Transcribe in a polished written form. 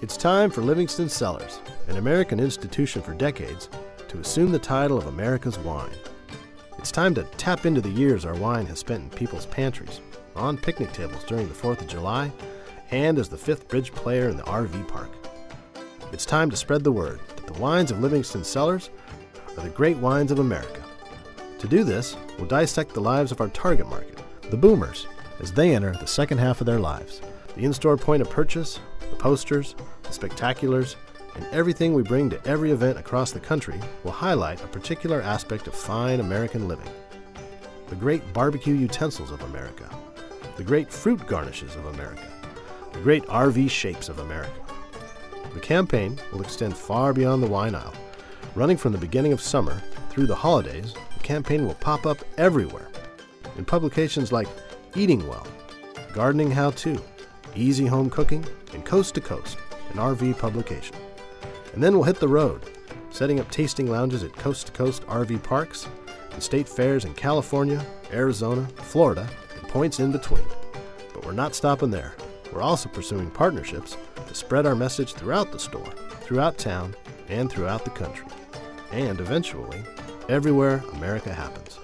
It's time for Livingston Cellars, an American institution for decades, to assume the title of America's wine. It's time to tap into the years our wine has spent in people's pantries, on picnic tables during the 4th of July, and as the fifth bridge player in the RV park. It's time to spread the word that the wines of Livingston Cellars are the great wines of America. To do this, we'll dissect the lives of our target market, the boomers, as they enter the second half of their lives. The in-store point of purchase, the posters, the spectaculars, and everything we bring to every event across the country will highlight a particular aspect of fine American living. The great barbecue utensils of America, the great fruit garnishes of America, the great RV shapes of America. The campaign will extend far beyond the wine aisle. Running from the beginning of summer through the holidays, the campaign will pop up everywhere in publications like Eating Well, Gardening How To, Easy Home Cooking, and Coast to Coast, an RV publication. And then we'll hit the road, setting up tasting lounges at Coast to Coast RV parks and state fairs in California, Arizona, Florida, and points in between. But we're not stopping there. We're also pursuing partnerships to spread our message throughout the store, throughout town, and throughout the country. And eventually, everywhere America happens.